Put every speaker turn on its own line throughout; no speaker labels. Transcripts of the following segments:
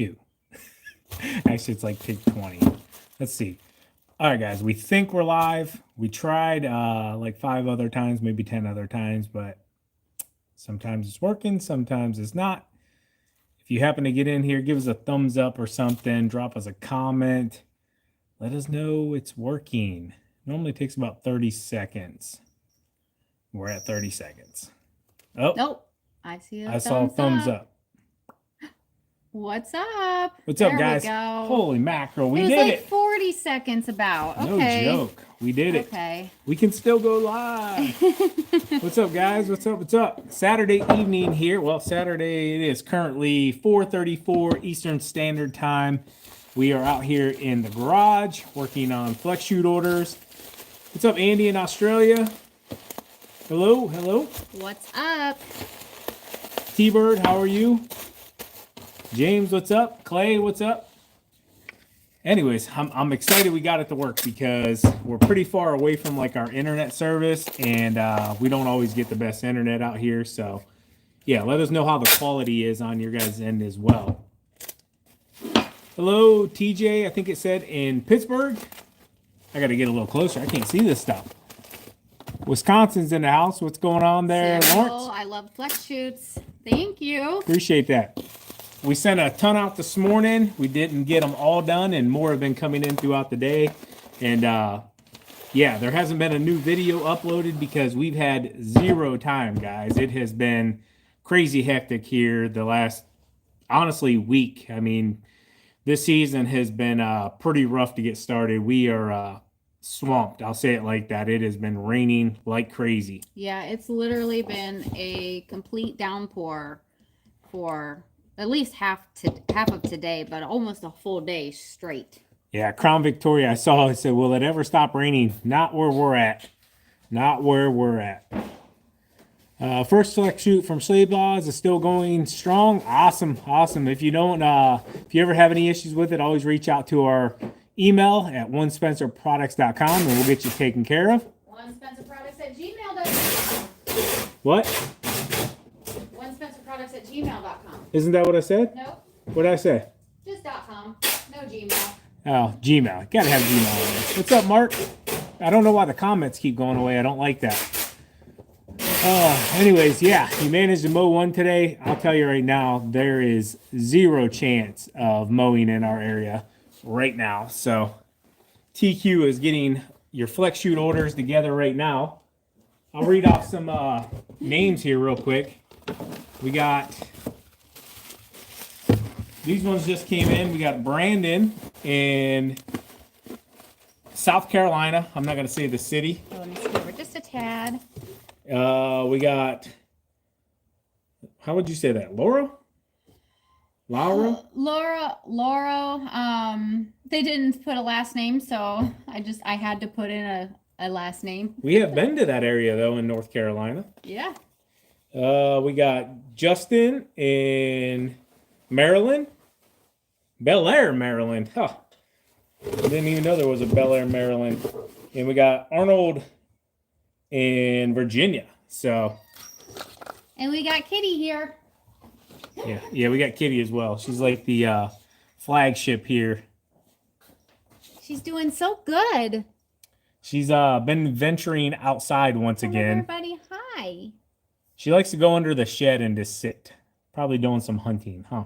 TQ. Actually, it's like take 20. Let's see. All right, guys, we think we're live. We tried like 5 other times, maybe 10 other times, but sometimes it's working, sometimes it's not. If you happen to get in here, give us a thumbs up or something. Drop us a comment. Let us know it's working. Normally takes about 30 seconds. We're at 30 seconds. Oh,
nope. I see
I saw a thumbs up.
What's up?
What's up, guys? Holy mackerel, we did it.
40 seconds about.
Okay. No joke. We did it.
Okay.
We can still go live. What's up, guys? What's up? What's up? Saturday evening here. Well, Saturday it is currently 4:34 Eastern Standard Time. We are out here in the garage working on flex shoot orders. What's up, Andy in Australia? Hello, hello.
What's up?
T-Bird, how are you? James, what's up? Clay, what's up? Anyways, I'm excited we got it to work because we're pretty far away from like our internet service, and we don't always get the best internet out here. So yeah, let us know how the quality is on your guys' end as well. Hello, TJ, I think it said in Pittsburgh. I got to get a little closer. I can't see this stuff. Wisconsin's in the house. What's going on there, Lawrence?
I love flex shoots. Thank you.
Appreciate that. We sent a ton out this morning. We didn't get them all done, and more have been coming in throughout the day. And yeah, there hasn't been a new video uploaded because we've had 0 time, guys. It has been crazy hectic here the last, honestly, week. I mean, this season has been pretty rough to get started. We are swamped. I'll say it like that. It has been raining like crazy.
Yeah, it's literally been a complete downpour for at least half of today, but almost a full day straight.
Yeah, Crown Victoria, I saw, I said, will it ever stop raining? Not where we're at. Not where we're at. First flex shoot from Slave Laws is still going strong. Awesome, awesome. If you don't, if you ever have any issues with it, always reach out to our email at onespencerproducts.com and we'll get you taken care of.
onespencerproducts@gmail.com.
What?
onespencerproducts@gmail.com.
Isn't that what I said?
Nope.
What did I say?
Just .com. No Gmail.
Oh, Gmail. Gotta have Gmail on there. What's up, Mark? I don't know why the comments keep going away. I don't like that. Anyways, yeah, you managed to mow one today. I'll tell you right now, there is 0 chance of mowing in our area right now. So TQ is getting your flex shoot orders together right now. I'll read off some names here real quick. We got, these ones just came in. We got Brandon in South Carolina. I'm not going to say the city.
Let me scoot over just a tad.
We got, how would you say that? Laura?
Laura. They didn't put a last name, so I had to put in a last name.
We have been to that area though in North Carolina.
Yeah.
We got Justin in Maryland. Bel Air, Maryland. Huh. I didn't even know there was a Bel Air, Maryland. And we got Arnold in Virginia. So.
And we got Kitty here.
Yeah, we got Kitty as well. She's like the flagship here.
She's doing so good.
She's been venturing outside once again.
Everybody, hi.
She likes to go under the shed and just sit. Probably doing some hunting, huh?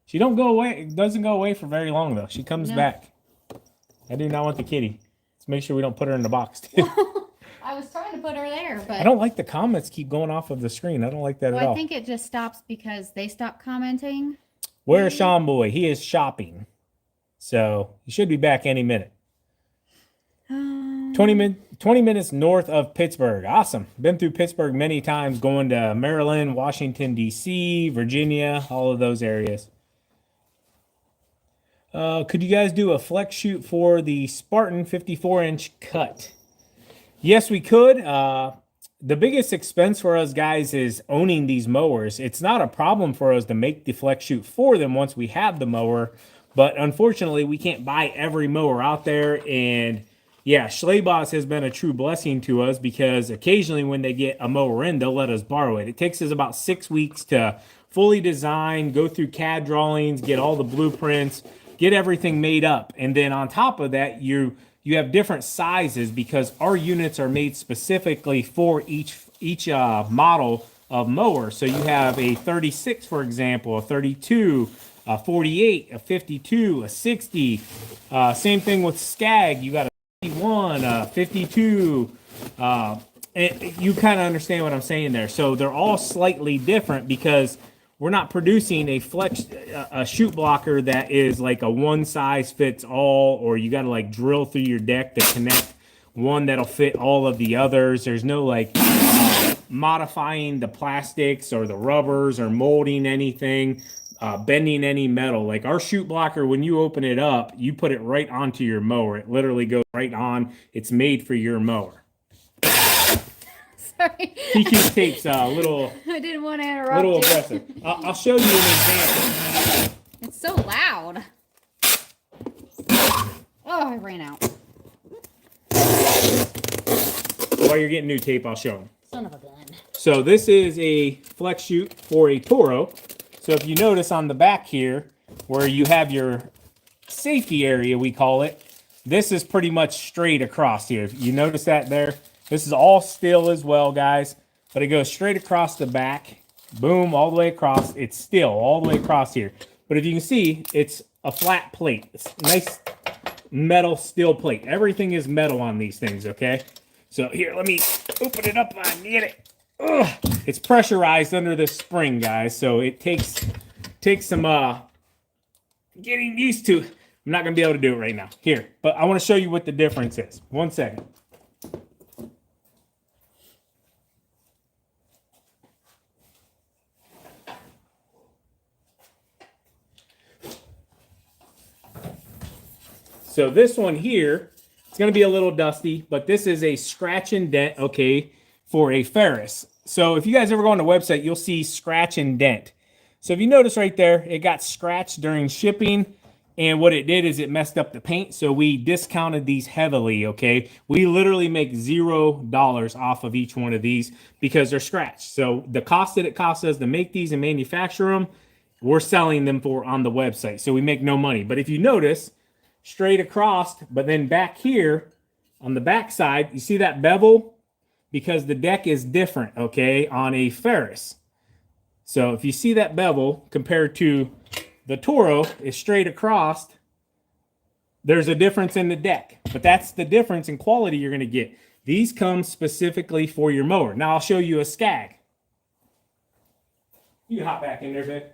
She doesn't go away for very long though. She comes back. I do not want the kitty. Let's make sure we don't put her in the box too.
I was trying to put her there, but
I don't like the comments keep going off of the screen. I don't like that at all.
I think it just stops because they stop commenting.
Where's Sean Boy? He is shopping. So he should be back any minute. 20 minutes north of Pittsburgh. Awesome. Been through Pittsburgh many times, going to Maryland, Washington, D.C., Virginia, all of those areas. Could you guys do a flex shoot for the Spartan 54-inch cut? Yes, we could. The biggest expense for us guys is owning these mowers. It's not a problem for us to make the flex shoot for them once we have the mower, but unfortunately we can't buy every mower out there. And yeah, Schleyboss has been a true blessing to us because occasionally when they get a mower in, they'll let us borrow it. It takes us about 6 weeks to fully designed, go through CAD drawings, get all the blueprints, get everything made up. And then on top of that, you have different sizes because our units are made specifically for each model of mower. So you have a 36, for example, a 32, a 48, a 52, a 60. Same thing with Skag. You got a 51, a 52. You kind of understand what I'm saying there. So they're all slightly different because we're not producing a chute blocker that is like a one size fits all, or you got to like drill through your deck to connect one that'll fit all of the others. There's no like modifying the plastics or the rubbers or molding anything, bending any metal. Like our chute blocker, when you open it up, you put it right onto your mower. It literally goes right on. It's made for your mower.
Sorry.
PQ tape's a little.
I didn't want to interrupt.
Little
you.
aggressive. I'll show you an example.
It's so loud. Oh, I ran out.
While you're getting new tape, I'll show them.
Son of a gun.
So this is a flex chute for a Toro. So if you notice on the back here, where you have your safety area, we call it, this is pretty much straight across here. You notice that there? This is all steel as well, guys, but it goes straight across the back. Boom, all the way across. It's steel all the way across here. But if you can see, it's a flat plate. It's a nice metal steel plate. Everything is metal on these things, okay? So here, let me open it up. I need it. Ugh. It's pressurized under this spring, guys, so it takes some getting used to. I'm not going to be able to do it right now. Here, but I want to show you what the difference is. 1 second. So this one here, it's going to be a little dusty, but this is a scratch and dent, okay, for a Ferris. So if you guys ever go on the website, you'll see scratch and dent. So if you notice right there, it got scratched during shipping, and what it did is it messed up the paint, so we discounted these heavily, okay? We literally make $0 off of each one of these because they're scratched. So the cost that it costs us to make these and manufacture them, we're selling them for on the website, so we make no money. But if you notice, straight across, but then back here on the back side, you see that bevel? Because the deck is different, okay, on a Ferris. So if you see that bevel compared to the Toro is straight across, there's a difference in the deck. But that's the difference in quality you're going to get. These come specifically for your mower. Now I'll show you a Skag. You can hop back in there, babe.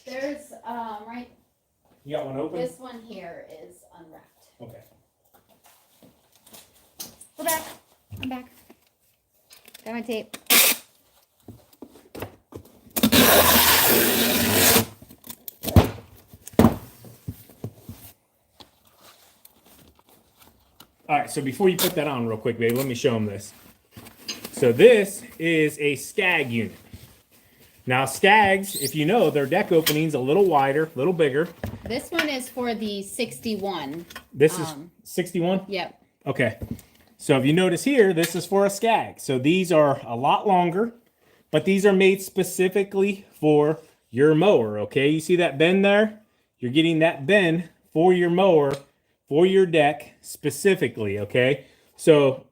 There's right.
You got one open?
This one here is unwrapped.
Okay.
We're back. I'm back. Got my tape.
All right, so before you put that on real quick, babe, let me show them this. So this is a Skag unit. Now, Skags, if you know, their deck opening's a little wider, a little bigger.
This one is for the 61.
This is 61?
Yep.
Okay. So if you notice here, this is for a Skag. So these are a lot longer, but these are made specifically for your mower, okay? You see that bend there? You're getting that bend for your mower, for your deck specifically, okay? So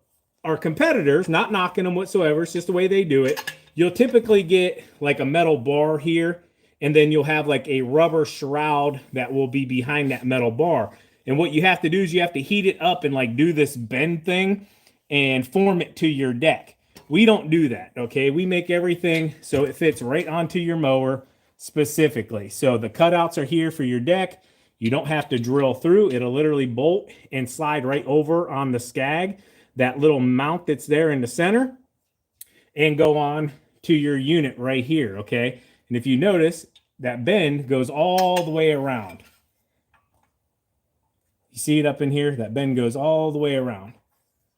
our competitors, not knocking them whatsoever, it's just the way they do it. You'll typically get like a metal bar here, and then you'll have like a rubber shroud that will be behind that metal bar. And what you have to do is you have to heat it up and like do this bend thing and form it to your deck. We don't do that, okay? We make everything so it fits right onto your mower specifically. So the cutouts are here for your deck. You don't have to drill through. It'll literally bolt and slide right over on the Skag, that little mount that's there in the center, and go on to your unit right here, okay? And if you notice, that bend goes all the way around. You see it up in here? That bend goes all the way around.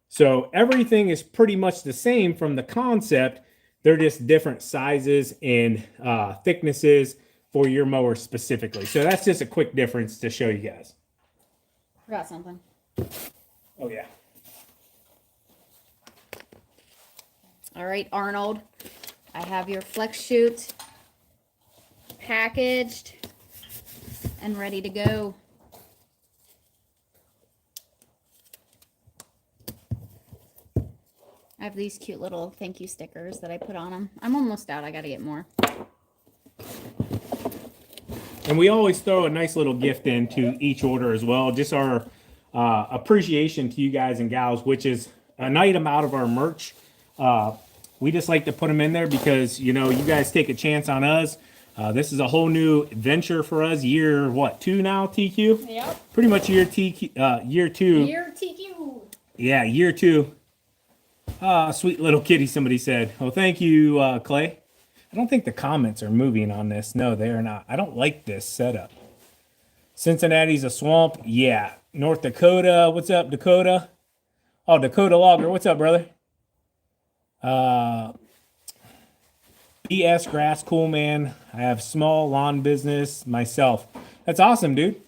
So everything is pretty much the same from the concept. They're just different sizes and thicknesses for your mower specifically. So that's just a quick difference to show you guys.
Forgot something.
Oh, yeah.
All right, Arnold. I have your flex chute packaged and ready to go. I have these cute little thank you stickers that I put on them. I'm almost out. I got to get more.
And we always throw a nice little gift into each order as well. Just our appreciation to you guys and gals, which is an item out of our merch. We just like to put them in there because, you know, you guys take a chance on us. This is a whole new adventure for us. Year, what, 2 now, TQ?
Yep.
Pretty much year 2.
Year TQ.
Yeah, year 2. Sweet little kitty, somebody said. Oh, thank you, Clay. I don't think the comments are moving on this. No, they are not. I don't like this setup. Cincinnati's a swamp. Yeah. North Dakota. What's up, Dakota? Oh, Dakota Logger. What's up, brother? BS Grass, cool, man. I have small lawn business myself. That's awesome, dude.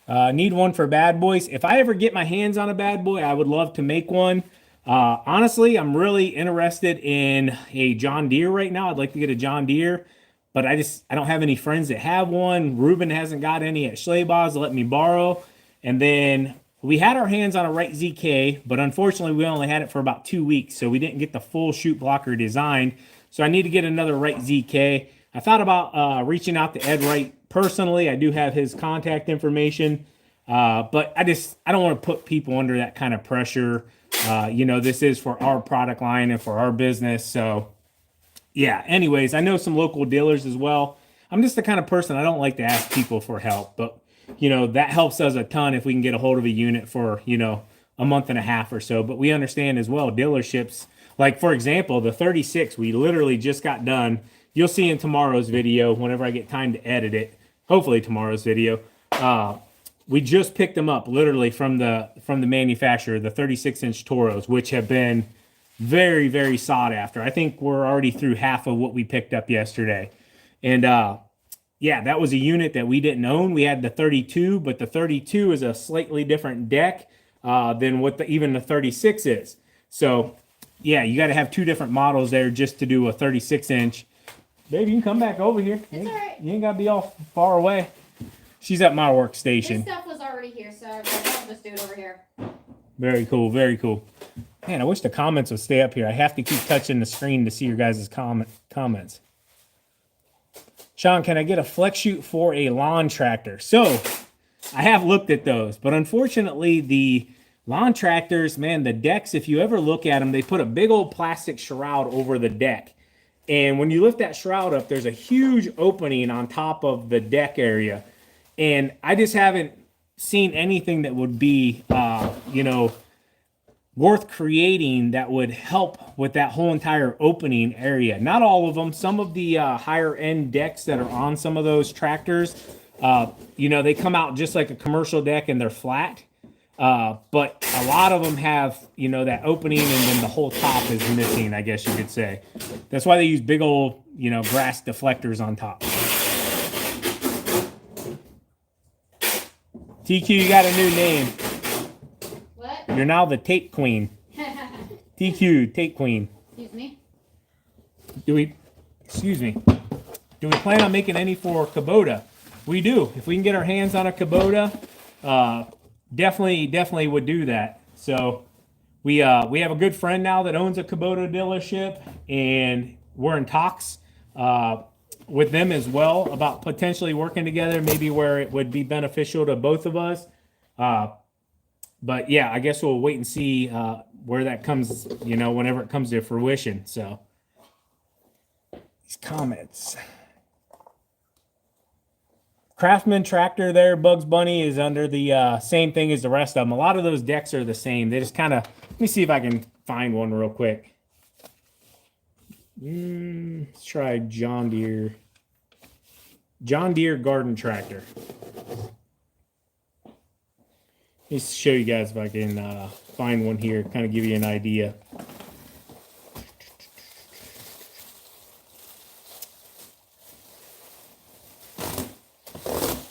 Need one for bad boys. If I ever get my hands on a bad boy, I would love to make one. Honestly, I'm really interested in a John Deere right now. I'd like to get a John Deere, but I don't have any friends that have one. Ruben hasn't got any at Schleybaug's to let me borrow. And then we had our hands on a Right ZK, but unfortunately we only had it for about 2 weeks, so we didn't get the full chute blocker designed. So I need to get another Right ZK. I thought about reaching out to Ed Wright personally. I do have his contact information, but I don't want to put people under that kind of pressure. You know, this is for our product line and for our business. So yeah, anyways, I know some local dealers as well. I'm just the kind of person, I don't like to ask people for help, but you know, that helps us a ton if we can get a hold of a unit for, you know, a month and a half or so. But we understand as well, dealerships, like for example, the 36, we literally just got done. You'll see in tomorrow's video, whenever I get time to edit it, hopefully tomorrow's video, we just picked them up literally from the manufacturer, the 36-inch Toros, which have been very, very sought after. I think we're already through half of what we picked up yesterday. And yeah, that was a unit that we didn't own. We had the 32, but the 32 is a slightly different deck than what even the 36 is. So yeah, you got to have 2 different models there just to do a 36-inch. Baby, you can come back over here.
It's all right.
You ain't got to be all far away. She's at my workstation.
This stuff was already here, so I'll just do it over here.
Very cool, very cool. Man, I wish the comments would stay up here. I have to keep touching the screen to see your guys' comments. Sean, can I get a flex chute for a lawn tractor? So, I have looked at those, but unfortunately, the lawn tractors, man, the decks, if you ever look at them, they put a big old plastic shroud over the deck. And when you lift that shroud up, there's a huge opening on top of the deck area. And I just haven't seen anything that would be, you know, worth creating that would help with that whole entire opening area. Not all of them. Some of the higher end decks that are on some of those tractors, you know, they come out just like a commercial deck and they're flat. But a lot of them have, you know, that opening and then the whole top is missing, I guess you could say. That's why they use big old, you know, grass deflectors on top. TQ, you got a new name.
What?
You're now the tape queen. TQ, tape queen.
Excuse me?
Do we plan on making any for Kubota? We do. If we can get our hands on a Kubota, definitely would do that. So we have a good friend now that owns a Kubota dealership, and we're in talks with them as well about potentially working together, maybe where it would be beneficial to both of us. But yeah, I guess we'll wait and see where that comes, you know, whenever it comes to fruition. So these comments. Craftsman tractor there, Bugs Bunny, is under the same thing as the rest of them. A lot of those decks are the same. They just kind of, let me see if I can find one real quick. Let's try John Deere. John Deere garden tractor. Let me show you guys if I can find one here, kind of give you an idea.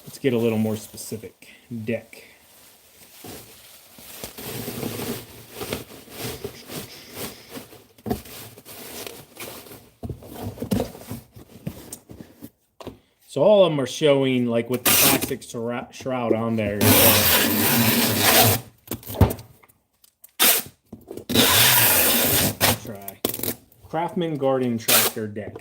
Let's get a little more specific. Deck. So all of them are showing like with the plastic shroud on there. Try Craftsman Garden Tractor Deck.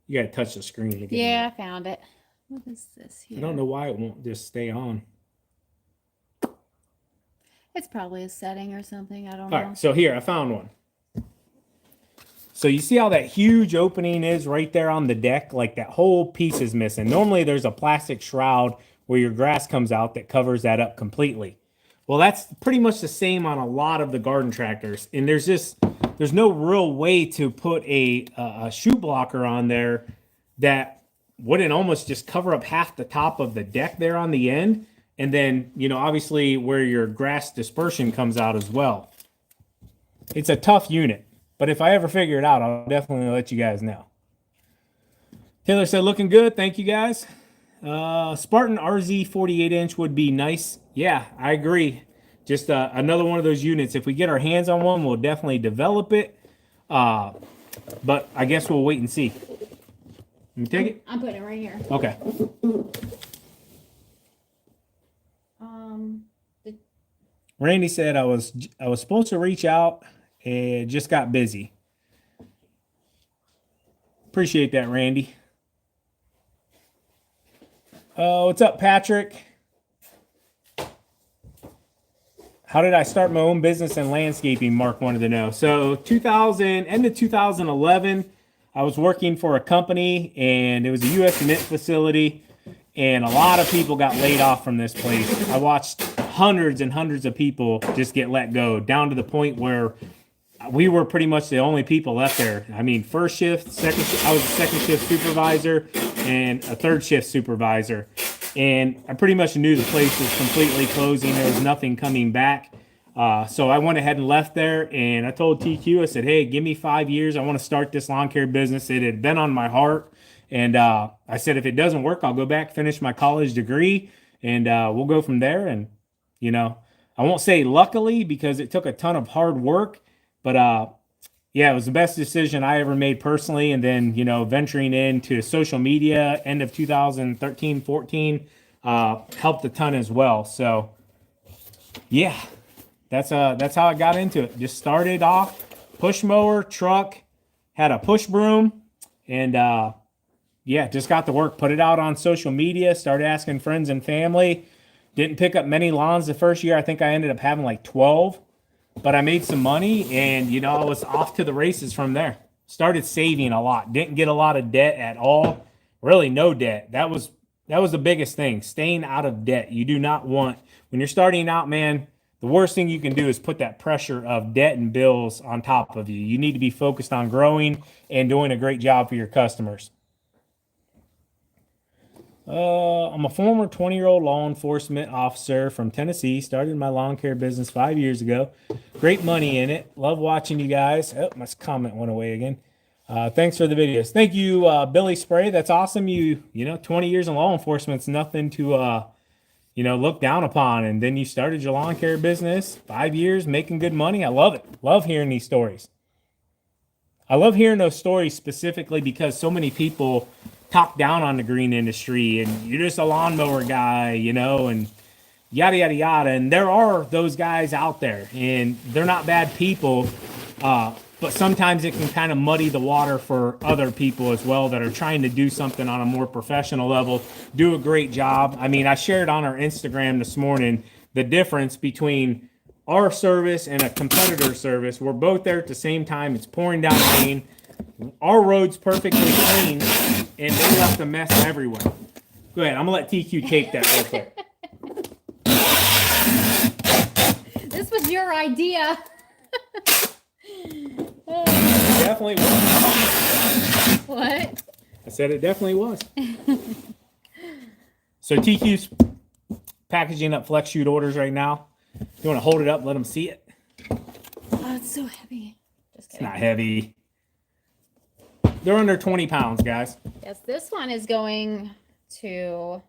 You gotta touch the screen to get
Yeah, I found it. What is this here?
I don't know why it won't just stay on.
It's probably a setting or something. I don't know.
All right, so here, I found one. So you see how that huge opening is right there on the deck? Like that whole piece is missing. Normally there's a plastic shroud where your grass comes out that covers that up completely. Well, that's pretty much the same on a lot of the garden tractors. And there's no real way to put a shoe blocker on there that wouldn't almost just cover up half the top of the deck there on the end. And then, you know, obviously where your grass dispersion comes out as well. It's a tough unit, but if I ever figure it out, I'll definitely let you guys know. Taylor said, looking good. Thank you guys. Spartan RZ 48 inch would be nice. Yeah, I agree. Just another one of those units. If we get our hands on one, we'll definitely develop it. But I guess we'll wait and see. Let me take it.
I'm putting it right here.
Okay. Randy said I was supposed to reach out and just got busy. Appreciate that, Randy. What's up, Patrick? How did I start my own business in landscaping? Mark wanted to know. So end of 2011, I was working for a company, and it was a U.S. mint facility, and a lot of people got laid off from this place. I watched hundreds and hundreds of people just get let go, down to the point where we were pretty much the only people left there. I mean, first shift, second shift, I was a second shift supervisor and a third shift supervisor. And I pretty much knew the place was completely closing. There was nothing coming back. So I went ahead and left there, and I told TQ, I said, hey, give me 5 years. I want to start this lawn care business. It had been on my heart. And I said, if it doesn't work, I'll go back, finish my college degree, and we'll go from there. And, you know, I won't say luckily because it took a ton of hard work, but yeah, it was the best decision I ever made personally. And then, you know, venturing into social media end of 2013, 14 helped a ton as well. So, yeah, that's how I got into it. Just started off push mower, truck, had a push broom, and yeah, just got to work. Put it out on social media, started asking friends and family. Didn't pick up many lawns the first year. I think I ended up having like 12. But I made some money, and, you know, I was off to the races from there. Started saving a lot. Didn't get a lot of debt at all. Really no debt. That was the biggest thing, staying out of debt. You do not want, when you're starting out, man, the worst thing you can do is put that pressure of debt and bills on top of you. You need to be focused on growing and doing a great job for your customers. I'm a former 20-year-old law enforcement officer from Tennessee. Started my lawn care business 5 years ago. Great money in it. Love watching you guys. Oh, my comment went away again. Thanks for the videos. Thank you, Billy Spray. That's awesome. You know, 20 years in law enforcement's nothing to, you know, look down upon. And then you started your lawn care business, 5 years, making good money. I love it. Love hearing these stories. I love hearing those stories specifically because so many people talk down on the green industry and you're just a lawnmower guy, you know, and yada, yada, yada. And there are those guys out there, and they're not bad people, but sometimes it can kind of muddy the water for other people as well that are trying to do something on a more professional level, do a great job. I mean, I shared on our Instagram this morning the difference between our service and a competitor service. We're both there at the same time. It's pouring down rain. Our road's perfectly clean, and they left a mess everywhere. Go ahead. I'm going to let TQ take that real quick.
This was your idea.
It definitely was.
What?
I said it definitely was. So TQ's packaging up flex shoot orders right now. You want to hold it up, let them see it?
Oh, it's so heavy. Just
It's
kidding.
not heavy. They're under 20 pounds, guys.
Yes, this one is going to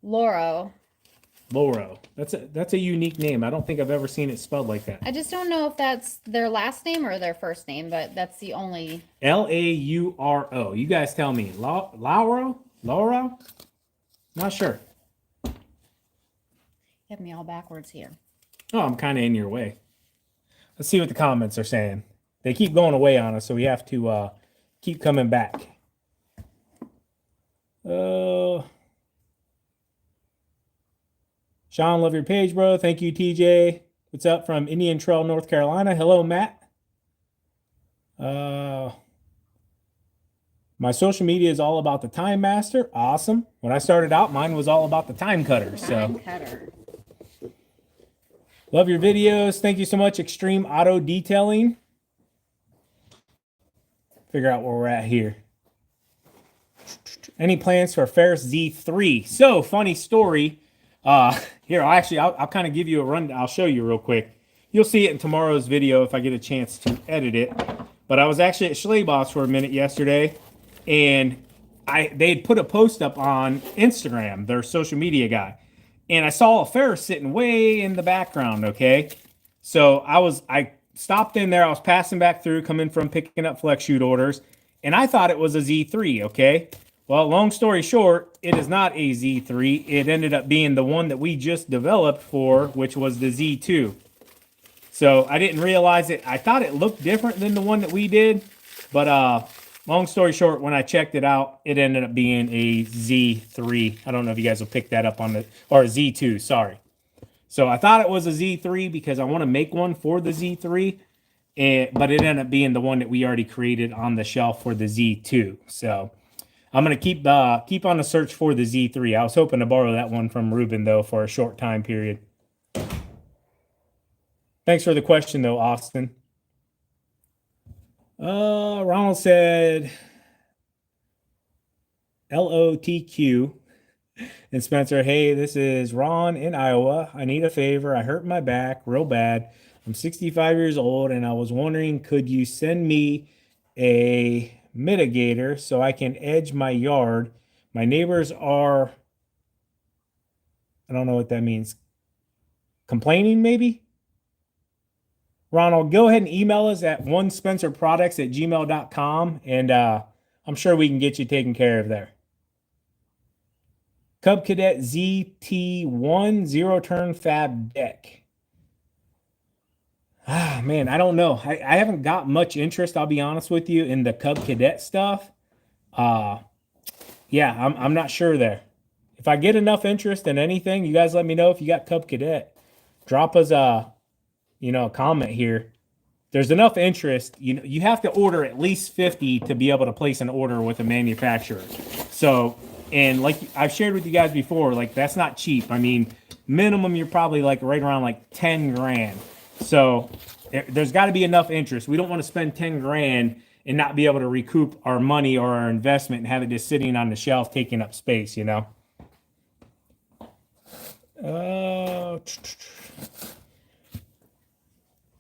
Loro.
Loro. That's a unique name. I don't think I've ever seen it spelled like that.
I just don't know if that's their last name or their first name, but that's the only.
Lauro. You guys tell me. Lauro? Lauro? Not sure.
You have me all backwards here.
Oh, I'm kind of in your way. Let's see what the comments are saying. They keep going away on us, so we have to keep coming back. Sean, love your page, bro. Thank you, TJ. What's up from Indian Trail, North Carolina? Hello, Matt. My social media is all about the Time Master. Awesome. When I started out, mine was all about the Time Cutter.
Time Cutter.
Love your videos. Thank you so much, Extreme Auto Detailing. Figure out where we're at here. Any plans for Ferris Z3? So, funny story. Here, I'll kind of give you a run. I'll show you real quick. You'll see it in tomorrow's video if I get a chance to edit it. But I was actually at Schleyboss for a minute yesterday, and they had put a post up on Instagram, their social media guy, and I saw a Ferris sitting way in the background. Okay, so I stopped in there. I was passing back through, coming from picking up flex shoot orders, and I thought it was a Z3. Okay. Well, long story short, it is not a Z3. It ended up being the one that we just developed for, which was the Z2. So I didn't realize it. I thought it looked different than the one that we did. But long story short, when I checked it out, it ended up being a Z3. I don't know if you guys will pick that up on the, or a Z2, sorry. So I thought it was a Z3 because I want to make one for the Z3. But it ended up being the one that we already created on the shelf for the Z2. So I'm going to keep on the search for the Z3. I was hoping to borrow that one from Ruben, though, for a short time period. Thanks for the question, though, Austin. Ronald said LOTQ. And Spencer, hey, this is Ron in Iowa. I need a favor. I hurt my back real bad. I'm 65 years old, and I was wondering, could you send me a mitigator so I can edge my yard? My neighbors are, I don't know what that means, complaining maybe? Ronald, go ahead and email us at onespencerproducts@gmail.com, and I'm sure we can get you taken care of there. Cub Cadet ZT1 zero turn fab deck. Ah, man, I don't know. I haven't got much interest, I'll be honest with you, in the Cub Cadet stuff. Yeah, I'm not sure there. If I get enough interest in anything, you guys let me know if you got Cub Cadet. Drop us a comment here. There's enough interest. You have to order at least 50 to be able to place an order with a manufacturer. So, and like I've shared with you guys before, like that's not cheap. I mean, minimum you're probably like right around like 10 grand. So there's got to be enough interest. We don't want to spend 10 grand and not be able to recoup our money or our investment and have it just sitting on the shelf taking up space,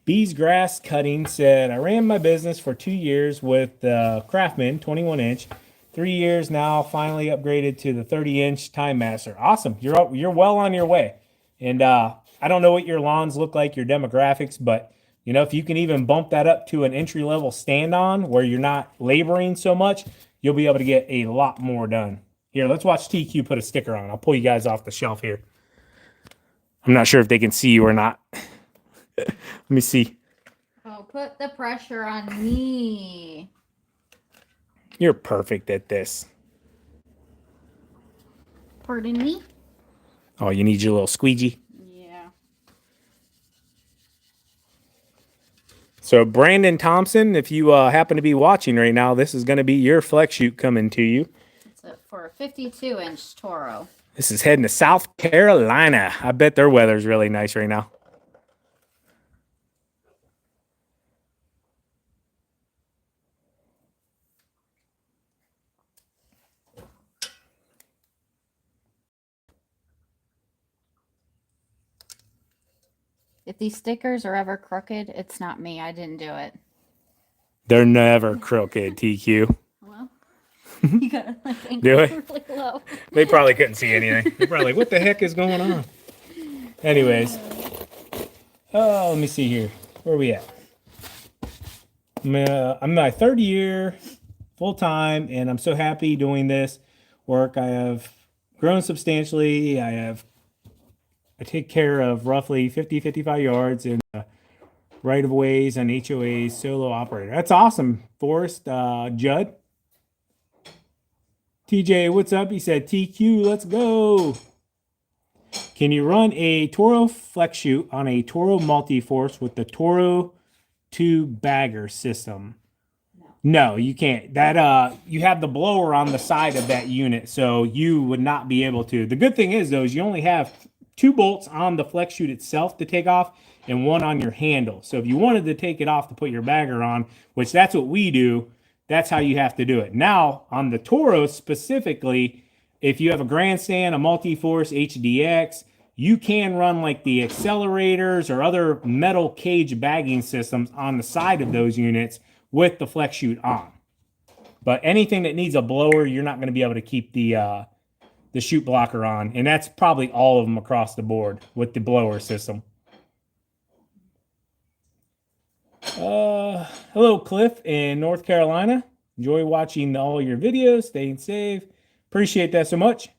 Bees Grass Cutting said, I ran my business for 2 years with Craftman 21-inch. 3 years now, finally upgraded to the 30-inch Time Master. Awesome. You're well on your way. And I don't know what your lawns look like, your demographics, but if you can even bump that up to an entry-level stand-on where you're not laboring so much, you'll be able to get a lot more done. Here, let's watch TQ put a sticker on. I'll pull you guys off the shelf here. I'm not sure if they can see you or not. Let me see.
Oh, put the pressure on me.
You're perfect at this.
Pardon me?
Oh, you need your little squeegee?
Yeah.
So Brandon Thompson, if you happen to be watching right now, this is going to be your flex shoot coming to you.
It's for a 52-inch Toro.
This is heading to South Carolina. I bet their weather's really nice right now.
If these stickers are ever crooked, it's not me. I didn't do it.
They're never crooked, TQ.
Well, you gotta like
Do
angle
I?
really low.
They probably couldn't see anything. They're probably like, what the heck is going on? Anyways. Oh, let me see here. Where are we at? I'm my third year full time, and I'm so happy doing this work. I have grown substantially. I take care of roughly 55 yards in right of ways and HOAs, solo operator. That's awesome, Forrest. Judd. TJ, what's up? He said, TQ, let's go. Can you run a Toro flex chute on a Toro multi-force with the Toro 2 bagger system? No, you can't. That you have the blower on the side of that unit, so you would not be able to. The good thing is though, is you only have 2 bolts on the flex chute itself to take off and 1 on your handle. So if you wanted to take it off to put your bagger on, which that's what we do, that's how you have to do it. Now, on the Toro specifically, if you have a grandstand, a multi-force HDX, you can run like the accelerators or other metal cage bagging systems on the side of those units with the flex chute on. But anything that needs a blower, you're not going to be able to keep the chute blocker on. And that's probably all of them across the board with the blower system. Hello, Cliff in North Carolina. Enjoy watching all your videos. Staying safe. Appreciate that so much.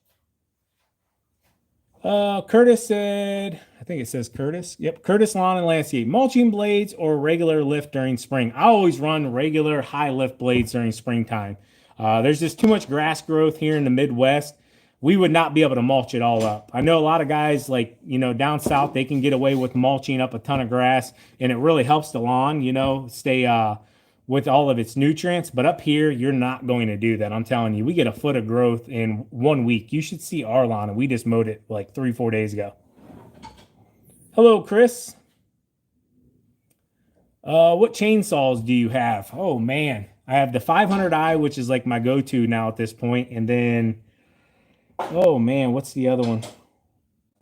Curtis said, I think it says Curtis. Yep, Curtis Lawn and Landscape. Mulching blades or regular lift during spring? I always run regular high lift blades during springtime. There's just too much grass growth here in the Midwest. We would not be able to mulch it all up. I know a lot of guys like, down south, they can get away with mulching up a ton of grass and it really helps the lawn, stay with all of its nutrients. But up here, you're not going to do that. I'm telling you, we get a foot of growth in 1 week. You should see our lawn, and we just mowed it like 3-4 days ago. Hello, Chris. What chainsaws do you have? Oh, man. I have the 500i, which is like my go-to now at this point. And then, oh, man, what's the other one?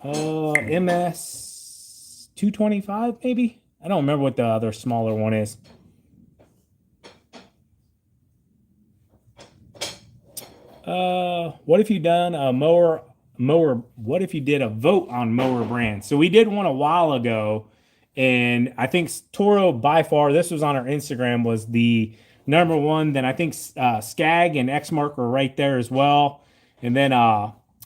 MS 225, maybe? I don't remember what the other smaller one is. What if you done a mower? What if you did a vote on mower brand? So we did one a while ago, and I think Toro by far, this was on our Instagram, was the #1. Then I think Skag and Exmark were right there as well. And then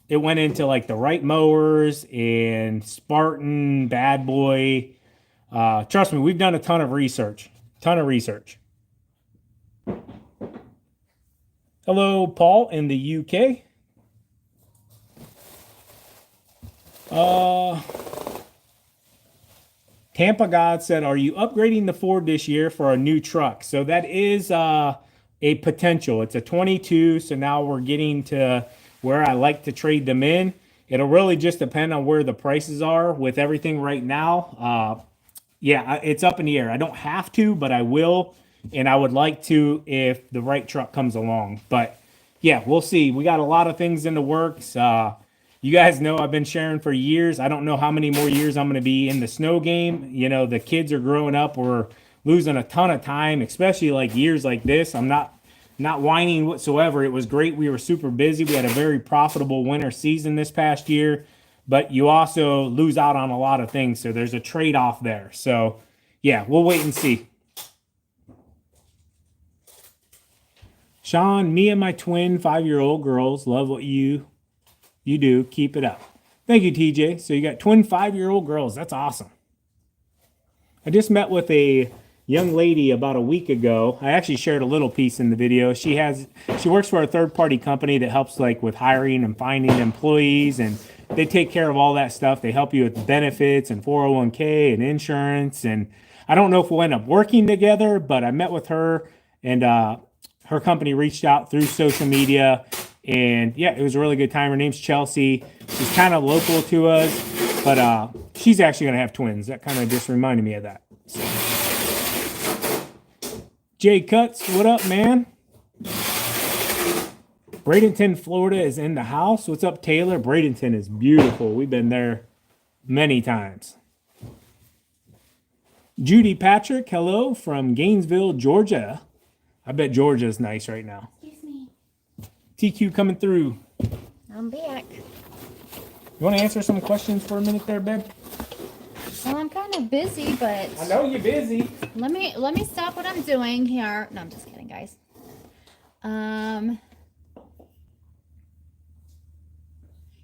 it went into like the Wright mowers and Spartan, Bad Boy. Trust me, we've done a ton of research. Hello, Paul in the UK. Tampa God said, are you upgrading the Ford this year for a new truck? So that is a potential. It's a 22, so now we're getting to where I like to trade them in. It'll really just depend on where the prices are with everything right now. Yeah, it's up in the air. I don't have to, but I will. And I would like to if the right truck comes along. But yeah, we'll see. We got a lot of things in the works. You guys know I've been sharing for years. I don't know how many more years I'm going to be in the snow game. The kids are growing up. We're losing a ton of time, especially like years like this. I'm not whining whatsoever. It was great. We were super busy. We had a very profitable winter season this past year. But you also lose out on a lot of things. So there's a trade-off there. So yeah, we'll wait and see. Sean, me and my twin 5-year-old girls love what you do. Keep it up. Thank you, TJ. So you got twin 5-year-old girls. That's awesome. I just met with a young lady about a week ago. I actually shared a little piece in the video. She works for a third-party company that helps like with hiring and finding employees, and they take care of all that stuff. They help you with benefits and 401k and insurance. And I don't know if we'll end up working together, but I met with her, and her company reached out through social media, and yeah, it was a really good time. Her name's Chelsea. She's kind of local to us, but she's actually going to have twins. That kind of just reminded me of that. So. Jay Cuts, what up, man? Bradenton, Florida is in the house. What's up, Taylor? Bradenton is beautiful. We've been there many times. Judy Patrick, hello from Gainesville, Georgia. I bet Georgia's nice right now.
Excuse me.
TQ coming through.
I'm back.
You want to answer some questions for a minute there, babe?
Well, I'm kind of busy, but
I know you're busy.
let me stop what I'm doing here. No, I'm just kidding, guys.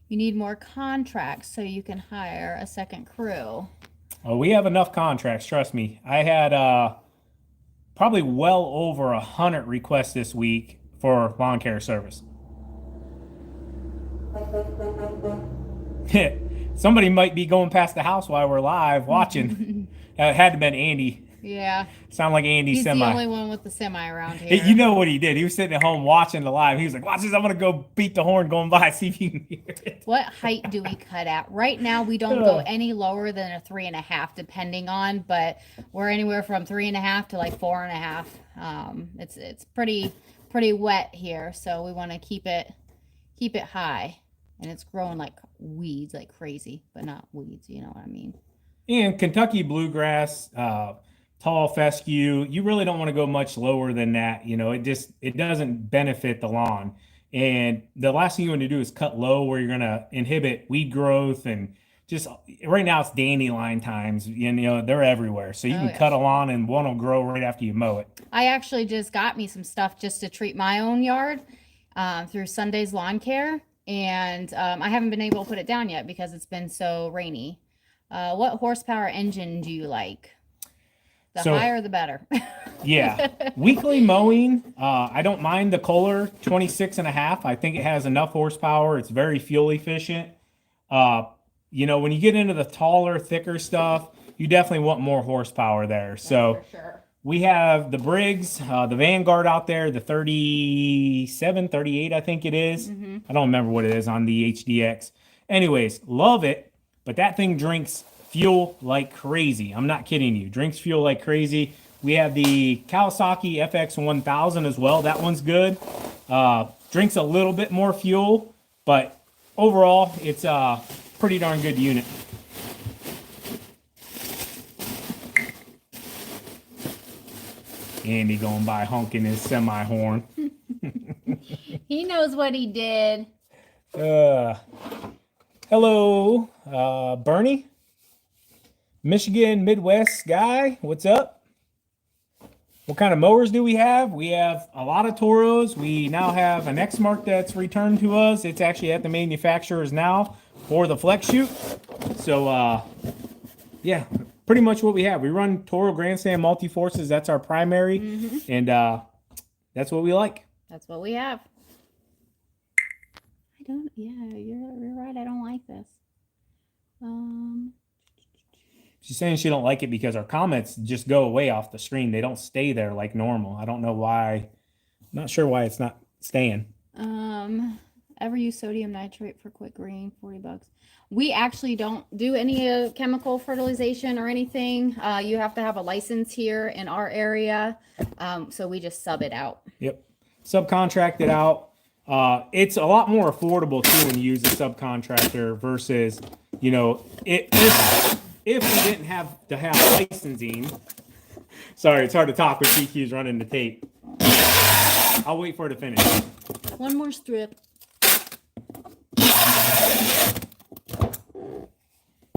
You need more contracts so you can hire a second crew.
Oh, we have enough contracts. Trust me. I had probably well over 100 requests this week for lawn care service. Somebody might be going past the house while we're live watching. It had to have been Andy.
Yeah.
Sound like Andy's
He's
semi.
the only one with the semi around here.
You know what he did? He was sitting at home watching the live. He was like, watch this. I'm going to go beat the horn going by, see if you can hear it.
What height do we cut at? Right now, we don't go any lower than a 3.5, depending on, but we're anywhere from 3.5 to like 4.5. It's pretty wet here, so we want to keep it high, and it's growing like weeds, like crazy, but not weeds. You know what I mean?
And Kentucky bluegrass, tall fescue, you really don't want to go much lower than that. You know, it doesn't benefit the lawn. And the last thing you want to do is cut low where you're going to inhibit weed growth. And just right now it's dandelion times, you know, they're everywhere. So you can cut a lawn and one will grow right after you mow it.
I actually just got me some stuff just to treat my own yard through Sunday's Lawn Care. And I haven't been able to put it down yet because it's been so rainy. What horsepower engine do you like? The higher, the better.
Yeah. Weekly mowing, I don't mind the Kohler 26.5. I think it has enough horsepower. It's very fuel efficient. You know, when you get into the taller, thicker stuff, you definitely want more horsepower there. So
for sure.
We have the Briggs, the Vanguard out there, the 37, 38, I think it is. I don't remember what it is on the HDX. Anyways, love it, but that thing drinks fuel like crazy. I'm not kidding you. Drinks fuel like crazy. We have the Kawasaki FX1000 as well. That one's good. Drinks a little bit more fuel, but overall, it's a pretty darn good unit. Andy going by honking his semi horn.
He knows what he did.
Hello, Bernie. Michigan Midwest guy, what's up? What kind of mowers do we have? We have a lot of Toros. We now have an X-Mark that's returned to us. It's actually at the manufacturers now for the flex shoot. So, yeah, pretty much what we have. We run Toro Grandstand multi-forces. That's our primary, and that's what we like.
That's what we have. Yeah, you're right. I don't like this.
She's saying she don't like it because our comments just go away off the screen. They don't stay there like normal. I don't know why. I'm not sure why it's not staying.
Ever use sodium nitrate for quick green? $40. We actually don't do any chemical fertilization or anything. You have to have a license here in our area. So we just sub it out. Yep.
Subcontract it out. It's a lot more affordable too when you use a subcontractor versus, you know, if we didn't have to have licensing. Sorry, it's hard to talk with TQ's running the tape. I'll wait for it to finish.
One more strip.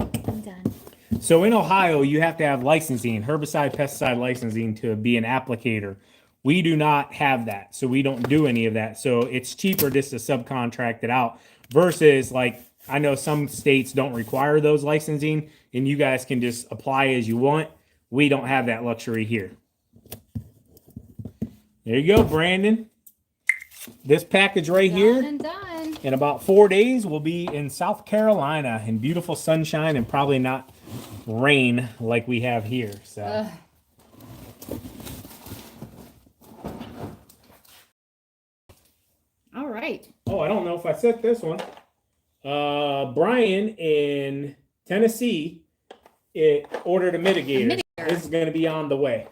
I'm done.
So in Ohio, you have to have licensing, herbicide, pesticide licensing to be an applicator. We do not have that, so we don't do any of that. So it's cheaper just to subcontract it out versus, like, I know some states don't require those licensing and you guys can just apply as you want. We don't have that luxury here. There you go, Brandon. This package right here,
Done and done.
in about 4 days, we'll be in South Carolina in beautiful sunshine and probably not rain like we have here. So.
All right.
Oh, I don't know if I said this one. Brian in Tennessee ordered a mitigator. This is going to be on the way.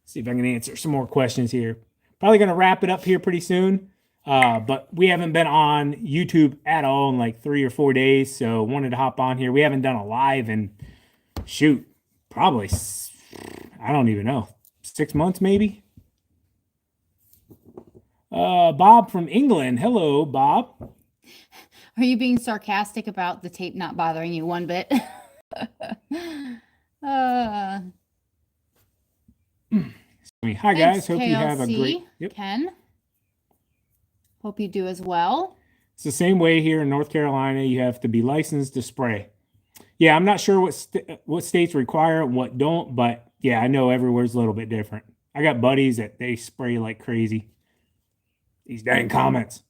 See if I can answer some more questions here. Probably going to wrap it up here pretty soon. But we haven't been on YouTube at all in like 3 or 4 days. So wanted to hop on here. We haven't done a live in, shoot, probably, I don't even know, 6 months maybe. Bob from England. Hello, Bob.
Are you being sarcastic about the tape not bothering you one bit?
Hi guys,
thanks,
hope you have a great.
Yep. Ken. Hope you do as well.
It's the same way here in North Carolina. You have to be licensed to spray. Yeah, I'm not sure what states require it, what don't, but yeah, I know everywhere's a little bit different. I got buddies that they spray like crazy. These dang comments.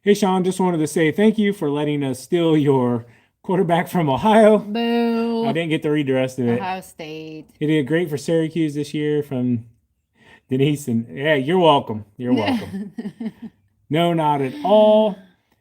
Hey, Sean, just wanted to say thank you for letting us steal your quarterback from Ohio.
Boo.
I didn't get to read the rest of it.
Ohio State.
He did great for Syracuse this year from Denise. And yeah, you're welcome. You're welcome. No, not at all.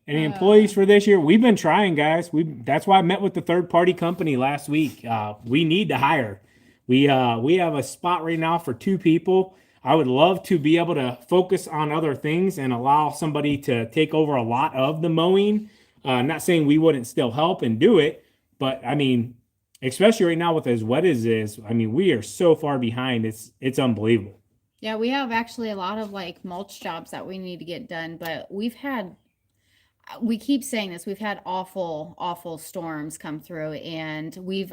Any employees for this year? We've been trying, guys. That's why I met with the third-party company last week. We need to hire. We have a spot right now for 2 people. I would love to be able to focus on other things and allow somebody to take over a lot of the mowing. Not saying we wouldn't still help and do it, but I mean, especially right now with as wet as it is, I mean, we are so far behind. It's unbelievable.
Yeah, we have actually a lot of like mulch jobs that we need to get done, but we keep saying this, we've had awful storms come through, and we've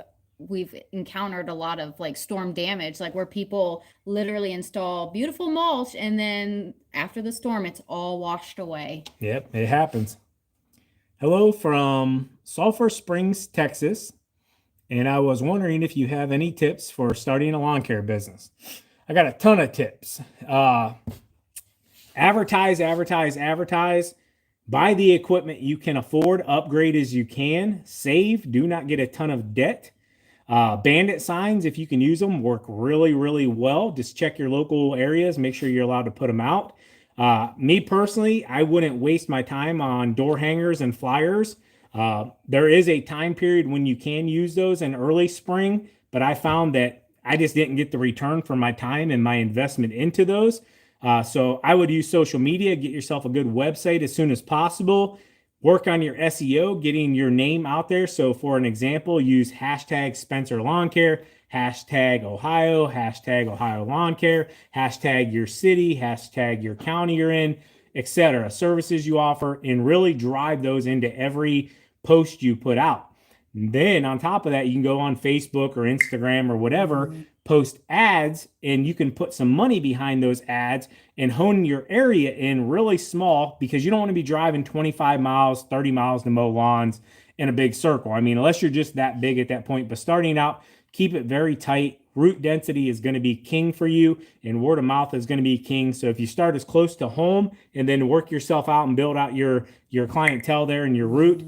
encountered a lot of like storm damage, like where people literally install beautiful mulch and then after the storm it's all washed away.
Yep, it happens. Hello from Sulphur Springs, Texas. And I was wondering if you have any tips for starting a lawn care business. I got a ton of tips. Advertise. Buy the equipment you can afford. Upgrade as you can. Save. Do not get a ton of debt. Bandit signs, if you can use them, work really, really well. Just check your local areas. Make sure you're allowed to put them out. Me personally, I wouldn't waste my time on door hangers and flyers. There is a time period when you can use those in early spring, but I found that I just didn't get the return for my time and my investment into those. So I would use social media, get yourself a good website as soon as possible. Work on your SEO, getting your name out there. So for an example, use hashtag Spencer Lawn Care, hashtag Ohio, hashtag Ohio Lawn Care, hashtag your city, hashtag your county you're in, etc. Services you offer, and really drive those into every post you put out. And then on top of that, you can go on Facebook or Instagram or whatever, post ads, and you can put some money behind those ads and hone your area in really small, because you don't want to be driving 25 miles, 30 miles to mow lawns in a big circle. I mean, unless you're just that big at that point, but starting out, keep it very tight. Root density is going to be king for you, and word of mouth is going to be king. So if you start as close to home and then work yourself out and build out your clientele there and your route,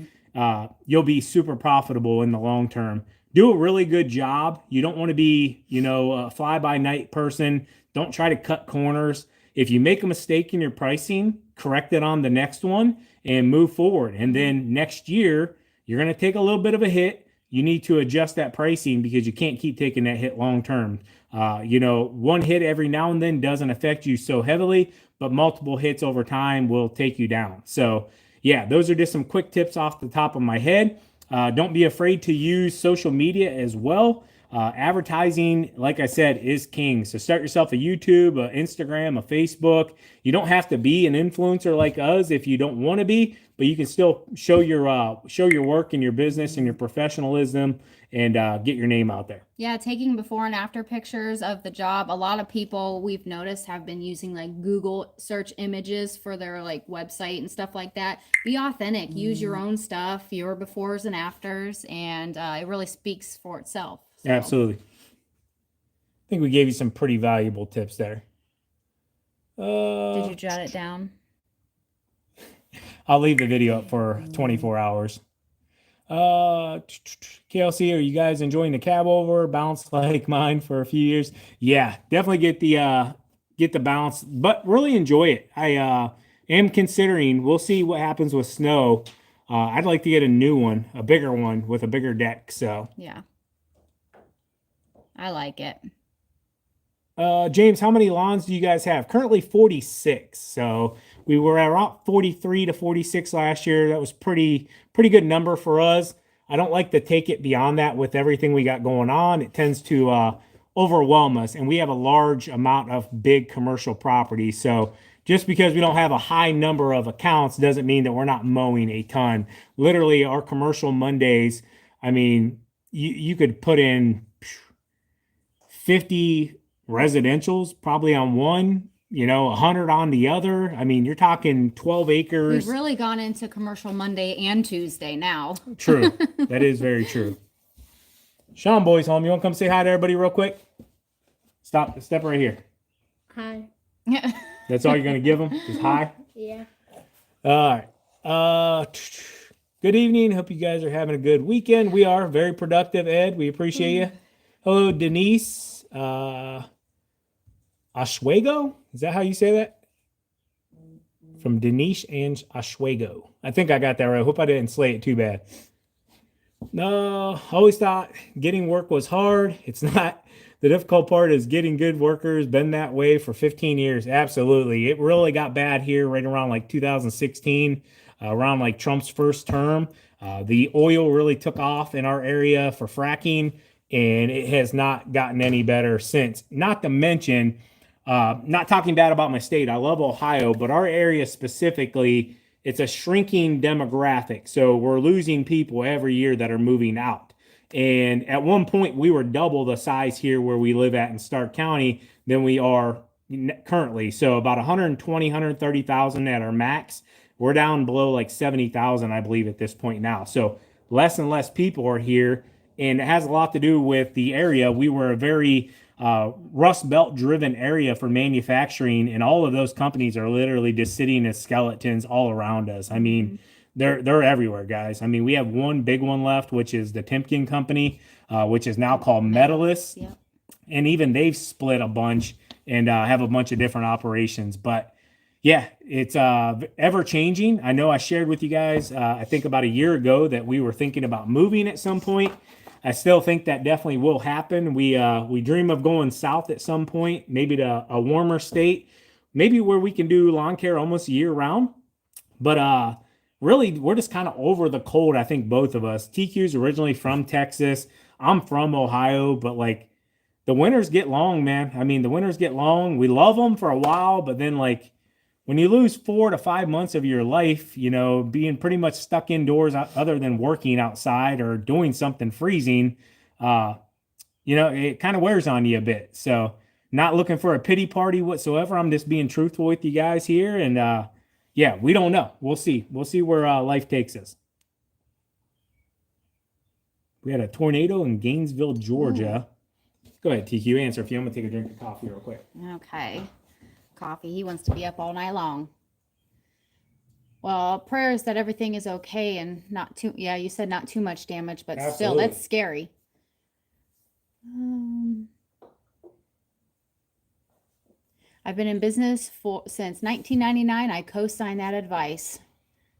you'll be super profitable in the long term. Do a really good job. You don't want to be, a fly-by-night person. Don't try to cut corners. If you make a mistake in your pricing, correct it on the next one and move forward. And then next year, you're going to take a little bit of a hit. You need to adjust that pricing because you can't keep taking that hit long term. One hit every now and then doesn't affect you so heavily, but multiple hits over time will take you down. So yeah, those are just some quick tips off the top of my head. Don't be afraid to use social media as well. Advertising, like I said, is king. So start yourself a YouTube, a Instagram, a Facebook. You don't have to be an influencer like us if you don't want to be, but you can still show your work and your business and your professionalism and get your name out there.
Yeah, taking before and after pictures of the job. A lot of people we've noticed have been using like Google search images for their like website and stuff like that. Be authentic. Use your own stuff, your befores and afters, and it really speaks for itself. So.
Absolutely. I think we gave you some pretty valuable tips there.
Did you jot it down?
I'll leave the video up for 24 hours. KLC, are you guys enjoying the cab over bounce like mine for a few years? Yeah, definitely get the bounce, but really enjoy it. I am considering, we'll see what happens with snow. I'd like to get a new one, a bigger one with a bigger deck. So
yeah, I like it.
James, how many lawns do you guys have? Currently 46. So we were at around 43 to 46 last year. That was pretty good number for us. I don't like to take it beyond that with everything we got going on. It tends to overwhelm us. And we have a large amount of big commercial property. So just because we don't have a high number of accounts doesn't mean that we're not mowing a ton. Literally, our commercial Mondays, I mean, you could put in 50 residentials probably on one, 100 on the other. I mean, you're talking 12 acres.
We've really gone into commercial Monday and Tuesday now.
True. That is very true. Sean Boy's home. You want to come say hi to everybody real quick? Step right here.
Hi.
That's all you're going to give them? Just hi?
Yeah.
All right. Good evening. Hope you guys are having a good weekend. We are very productive, Ed. We appreciate you. Hello, Denise. Oswego? Is that how you say that? From Denise and Oswego. I think I got that right. Hope I didn't slay it too bad. No, always thought getting work was hard. It's not. The difficult part is getting good workers. Been that way for 15 years. Absolutely. It really got bad here right around like 2016, around like Trump's first term. The oil really took off in our area for fracking, and it has not gotten any better since. Not to mention, not talking bad about my state. I love Ohio, but our area specifically, it's a shrinking demographic. So we're losing people every year that are moving out. And at one point, we were double the size here where we live at in Stark County than we are currently. So about 120, 130,000 at our max. We're down below like 70,000, I believe, at this point now. So less and less people are here. And it has a lot to do with the area. We were a very Rust Belt driven area for manufacturing. And all of those companies are literally just sitting as skeletons all around us. I mean, they're everywhere, guys. I mean, we have one big one left, which is the Timken company, which is now called Metallus.
Yep.
And even they've split a bunch and have a bunch of different operations. But yeah, it's ever changing. I know I shared with you guys, I think about a year ago, that we were thinking about moving at some point. I still think that definitely will happen. We dream of going south at some point, maybe to a warmer state, maybe where we can do lawn care almost year round. But really, we're just kind of over the cold, I think, both of us. TQ's originally from Texas. I'm from Ohio, but like the winters get long, man. I mean, the winters get long. We love them for a while, but then like when you lose 4 to 5 months of your life, being pretty much stuck indoors other than working outside or doing something freezing, it kind of wears on you a bit. So not looking for a pity party whatsoever. I'm just being truthful with you guys here. And yeah, we don't know. We'll see. We'll see where life takes us. We had a tornado in Gainesville, Georgia. Ooh. Go ahead, TQ. Answer if you want to take a drink of coffee real quick.
Okay. Coffee. He wants to be up all night long. Well, prayers that everything is okay and not too, yeah, you said not too much damage, but Absolutely. Still, that's scary. I've been in business since 1999. I co-signed that advice.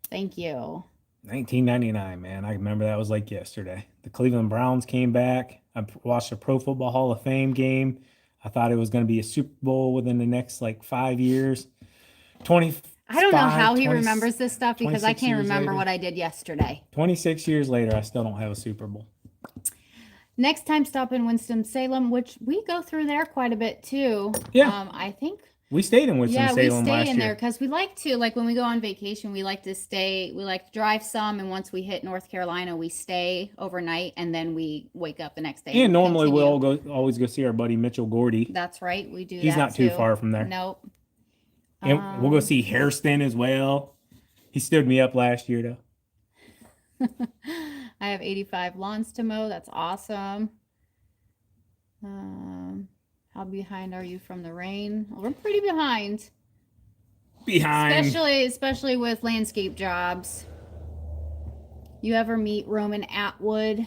Thank you.
1999, man. I remember that was like yesterday. The Cleveland Browns came back. I watched a Pro Football Hall of Fame game. I thought it was going to be a Super Bowl within the next like 5 years.
I don't know how he remembers this stuff because I can't remember what I did yesterday.
26 years later, I still don't have a Super Bowl.
Next time, stop in Winston-Salem, which we go through there quite a bit too.
Yeah.
I think
we stayed in Winston-Salem last year.
Yeah, we stay in there because we like to, like when we go on vacation, we like to drive some. And once we hit North Carolina, we stay overnight and then we wake up the next day.
And normally we'll always go see our buddy Mitchell Gordy.
That's right. We do.
He's not too far from there.
Nope.
And we'll go see Hairston as well. He stood me up last year though.
I have 85 lawns to mow. That's awesome. How behind are you from the rain? Well, we're pretty behind. Especially with landscape jobs. You ever meet Roman Atwood?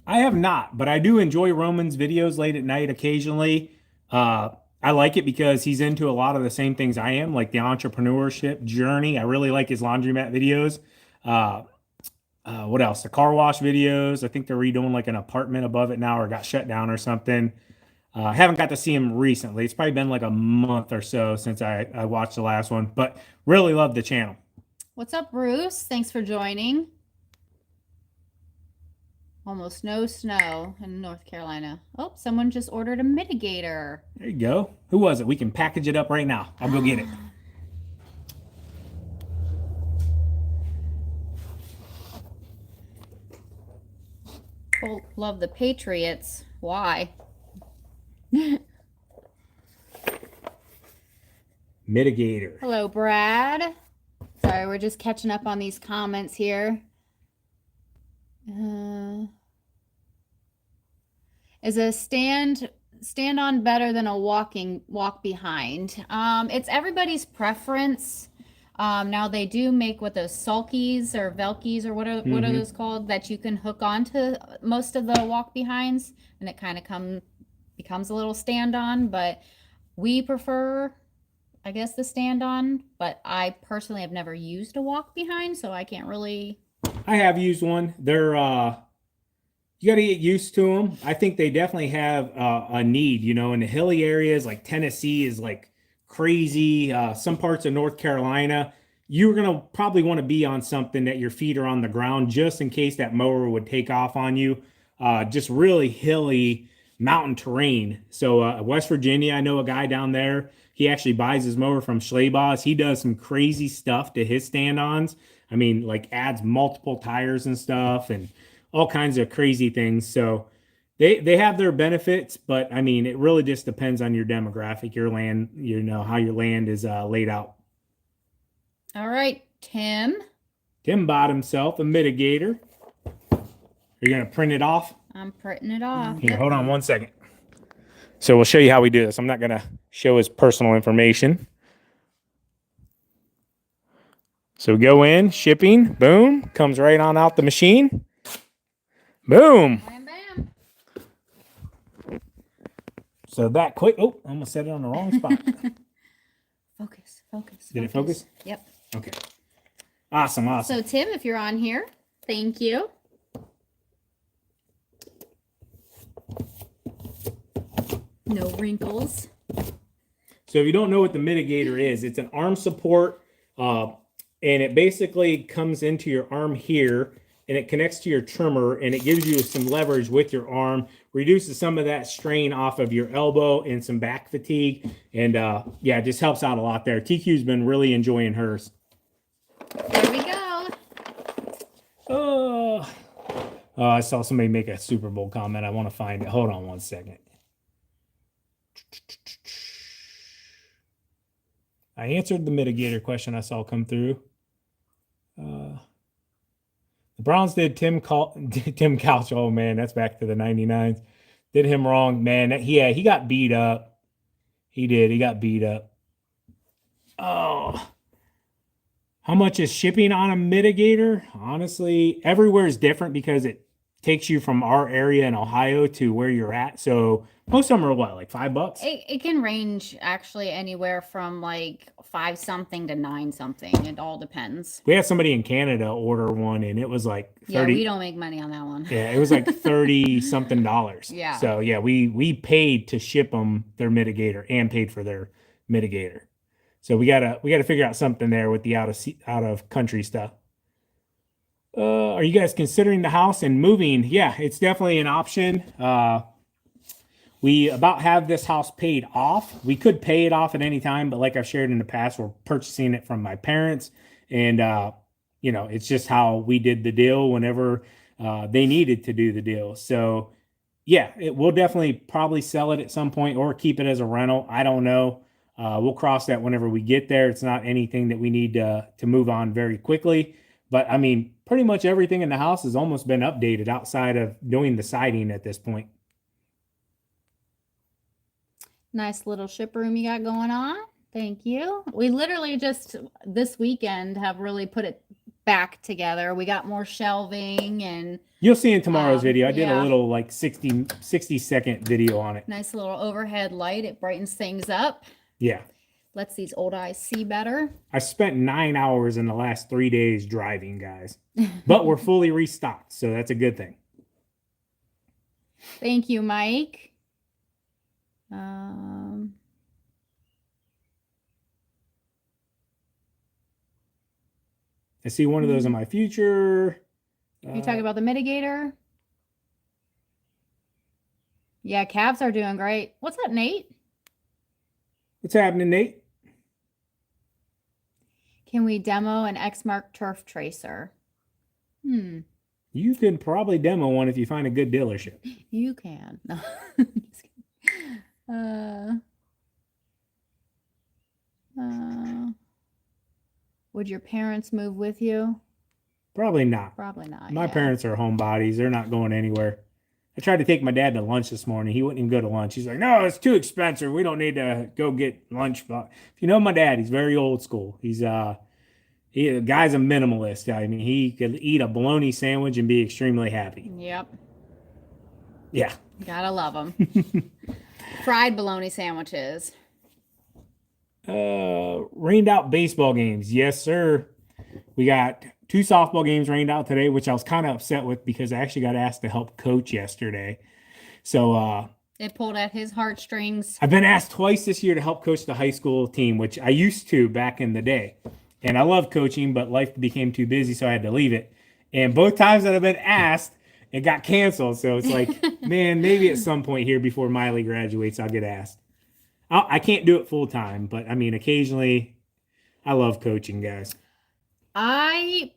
I have not, but I do enjoy Roman's videos late at night occasionally. I like it because he's into a lot of the same things I am, like the entrepreneurship journey. I really like his laundromat videos. What else? The car wash videos. I think they're redoing like an apartment above it now or got shut down or something. Haven't got to see him recently. It's probably been like a month or so since I watched the last one, but really love the channel.
What's up, Bruce? Thanks for joining. Almost no snow in North Carolina. Oh, someone just ordered a mitigator.
There you go. Who was it? We can package it up right now. I'll go get it.
Oh, love the Patriots. Why?
Mitigator.
Hello, Brad. Sorry, we're just catching up on these comments here. Is a stand on better than a walk behind? It's everybody's preference. Now they do make what those sulkies or velkies or what are those called that you can hook onto most of the walk behinds, and it kind of becomes a little stand on. But we prefer, I guess, the stand on. But I personally have never used a walk behind, so I can't really.
I have used one. They're you got to get used to them. I think they definitely have a need, you know, in the hilly areas like Tennessee is like crazy. Some parts of North Carolina, you're going to probably want to be on something that your feet are on the ground just in case that mower would take off on you. Just really hilly mountain terrain. So West Virginia, I know a guy down there. He actually buys his mower from Schleyboss. He does some crazy stuff to his stand-ons. I mean, like adds multiple tires and stuff and all kinds of crazy things. So they have their benefits, but I mean, it really just depends on your demographic, your land, you know, how your land is laid out.
All right, Tim.
Tim bought himself a mitigator. Are you going to print it off?
I'm printing it off.
Here, hold on one second. So we'll show you how we do this. I'm not going to show his personal information. So we go in, shipping, boom, comes right on out the machine. Boom.
Bam, bam.
So that quick. Oh, I almost set it on the wrong spot.
Focus.
Did it focus?
Yep.
Okay. Awesome.
So, Tim, if you're on here, thank you. No wrinkles.
So if you don't know what the mitigator is, it's an arm support, and it basically comes into your arm here, and it connects to your trimmer, and it gives you some leverage with your arm, reduces some of that strain off of your elbow and some back fatigue, and yeah, it just helps out a lot there. TQ's been really enjoying hers.
There we go.
Oh, I saw somebody make a Super Bowl comment. I want to find it. Hold on one second. I answered the mitigator question I saw come through. The Browns did Tim Couch. Oh man, that's back to the 99s. Did him wrong, man. He got beat up. He did. He got beat up. Oh, how much is shipping on a mitigator? Honestly, everywhere is different because it takes you from our area in Ohio to where you're at. So most of them are what, like $5?
It can range actually anywhere from like 5 something to 9 something. It all depends.
We had somebody in Canada order one, and it was like 30.
Yeah, we don't make money on that one.
Yeah, it was like 30 something dollars.
Yeah.
So yeah, we paid to ship them their mitigator and paid for their mitigator. So we gotta figure out something there with the out of country stuff. Are you guys considering the house and moving? Yeah, it's definitely an option. We about have this house paid off. We could pay it off at any time, but like I've shared in the past, we're purchasing it from my parents, and you know, it's just how we did the deal whenever they needed to do the deal. So yeah, we'll definitely probably sell it at some point or keep it as a rental. I don't know. We'll cross that whenever we get there. It's not anything that we need to move on very quickly. But I mean, pretty much everything in the house has almost been updated outside of doing the siding at this point.
Nice little ship room you got going on. Thank you. We literally just this weekend have really put it back together. We got more shelving, and
you'll see in tomorrow's video. I did
yeah,
a little like 60-second video on it.
Nice little overhead light. It brightens things up.
Yeah.
Lets these old eyes see better.
I spent 9 hours in the last 3 days driving, guys. But we're fully restocked, so that's a good thing.
Thank you, Mike.
I see one of those in my future.
You talking about the mitigator? Yeah, calves are doing great. What's up, Nate?
What's happening, Nate?
Can we demo an Exmark turf tracer?
You can probably demo one if you find a good dealership.
You can. No. Would your parents move with you?
Probably not.
Probably not.
My parents are homebodies. They're not going anywhere. I tried to take my dad to lunch this morning. He wouldn't even go to lunch. He's like, no, it's too expensive. We don't need to go get lunch. But if you know my dad, he's very old school. The guy's a minimalist. I mean, he could eat a bologna sandwich and be extremely happy.
Yep.
Yeah.
Gotta love them. Fried bologna sandwiches.
Rained out baseball games. Yes, sir. We got 2 softball games rained out today, which I was kind of upset with because I actually got asked to help coach yesterday. So
it pulled at his heartstrings.
I've been asked twice this year to help coach the high school team, which I used to back in the day. And I love coaching, but life became too busy, so I had to leave it. And both times that I've been asked, it got canceled. So it's like, man, maybe at some point here before Miley graduates, I'll get asked. I can't do it full time, but I mean, occasionally I love coaching, guys.
I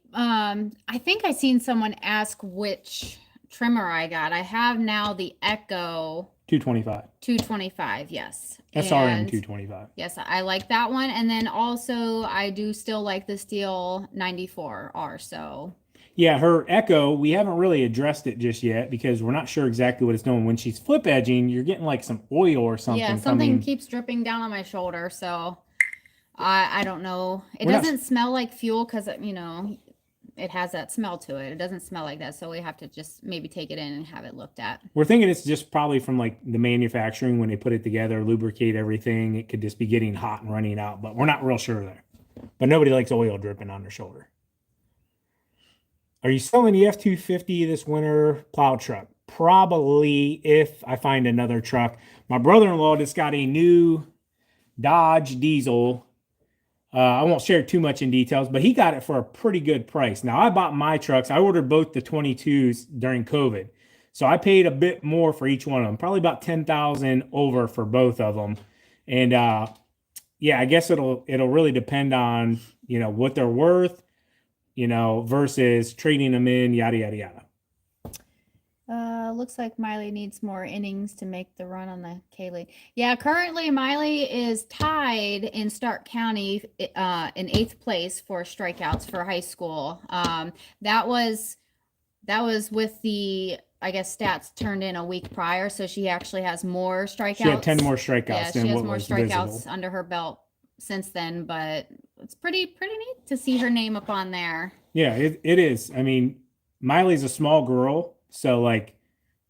think I seen someone ask which trimmer I got. I have now the Echo
225.
225, yes.
SRM 225.
Yes, I like that one. And then also I do still like the Steel 94R. So
yeah, her Echo, we haven't really addressed it just yet because we're not sure exactly what it's doing. When she's flip edging, you're getting like some oil or something.
Yeah, something keeps dripping down on my shoulder. So I don't know. It doesn't smell like fuel because, you know, it has that smell to it. It doesn't smell like that. So we have to just maybe take it in and have it looked at.
We're thinking it's just probably from like the manufacturing when they put it together, lubricate everything. It could just be getting hot and running out, but we're not real sure there. But nobody likes oil dripping on their shoulder. Are you selling the F-250 this winter plow truck? Probably if I find another truck. My brother-in-law just got a new Dodge diesel. I won't share too much in details, but he got it for a pretty good price. Now, I bought my trucks. I ordered both the 22s during COVID. So I paid a bit more for each one of them, probably about $10,000 over for both of them. And yeah, I guess it'll really depend on, you know, what they're worth, you know, versus trading them in, yada, yada, yada.
Looks like Miley needs more innings to make the run on the K-League. Yeah, currently Miley is tied in Stark County in 8th place for strikeouts for high school. That was with the, I guess, stats turned in a week prior, so she actually has more strikeouts. She
had 10 more strikeouts.
Yeah,
than
she has
what
more
was
strikeouts
visible.
under her belt since then, but it's pretty neat to see her name up on there.
Yeah, it is. I mean, Miley's a small girl, so like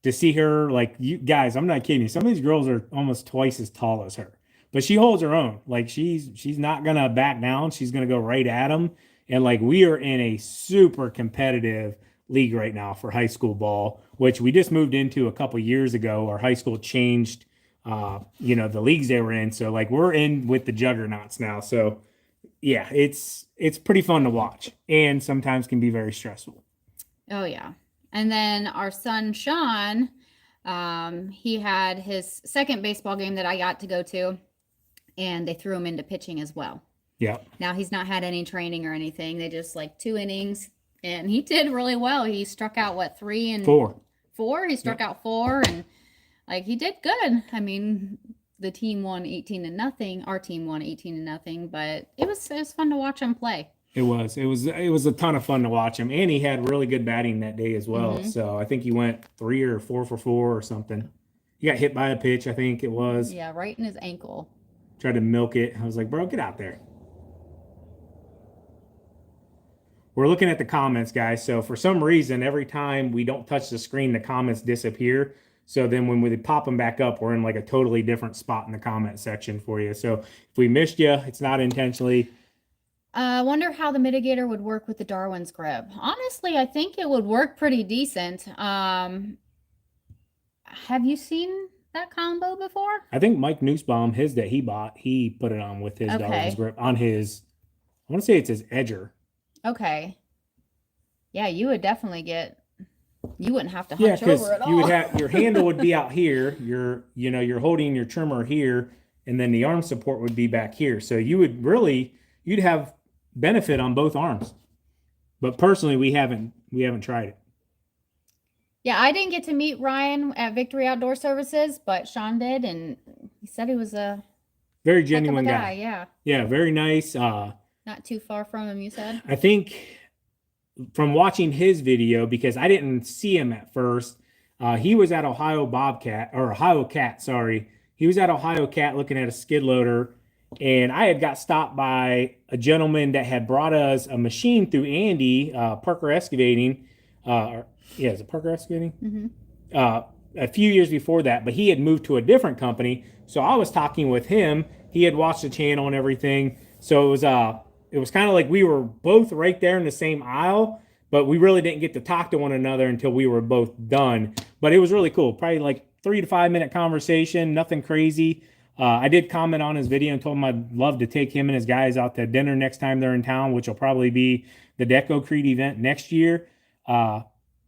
to see her, like, you guys, I'm not kidding you. Some of these girls are almost twice as tall as her, but she holds her own. Like she's not gonna back down. She's gonna go right at them. And like we are in a super competitive league right now for high school ball, which we just moved into a couple years ago. Our high school changed, you know, the leagues they were in. So like we're in with the juggernauts now. So yeah, it's pretty fun to watch, and sometimes can be very stressful.
Oh yeah. And then our son, Sean, he had his second baseball game that I got to go to, and they threw him into pitching as well.
Yeah.
Now he's not had any training or anything. They just like 2 innings, and he did really well. He struck out, what, 3 and
4?
4? He struck out 4, and like he did good. I mean, the team won 18-0. Our team won 18-0, but it was fun to watch him play.
It was a ton of fun to watch him, and he had really good batting that day as well. Mm-hmm. So I think he went 3 or 4 for 4 or something. He got hit by a pitch, I think it was.
Yeah, right in his ankle.
Tried to milk it. I was like, bro, get out there. We're looking at the comments, guys. So for some reason, every time we don't touch the screen, the comments disappear. So then when we pop them back up, we're in like a totally different spot in the comment section for you. So if we missed you, it's not intentionally.
I wonder how the mitigator would work with the Darwin's grip. Honestly, I think it would work pretty decent. Have you seen that combo before?
I think Mike Nussbaum, his that he bought, he put it on with his Darwin's grip on his, I want to say it's his edger.
Okay. Yeah, you would definitely get You wouldn't have to
Yeah,
hunch
because
over at
you would
all.
have your handle would be out here. You're holding your trimmer here, and then the arm support would be back here. So you'd have benefit on both arms. But personally, we haven't tried it.
Yeah, I didn't get to meet Ryan at Victory Outdoor Services, but Sean did, and he said he was a
Very
heck of a
genuine
guy.
guy.
Yeah,
Yeah, very nice.
not too far from him. You said.
I think from watching his video, because I didn't see him at first, he was at Ohio Cat, sorry. He was at Ohio Cat looking at a skid loader, and I had got stopped by a gentleman that had brought us a machine through Andy, Parker Excavating. Is it Parker Excavating? A few years before that, but he had moved to a different company. So I was talking with him. He had watched the channel and everything. So it was kind of like we were both right there in the same aisle, but we really didn't get to talk to one another until we were both done. But it was really cool. Probably like 3 to 5 minute conversation, nothing crazy. I did comment on his video and told him I'd love to take him and his guys out to dinner next time they're in town, which will probably be the Deco Creed event next year.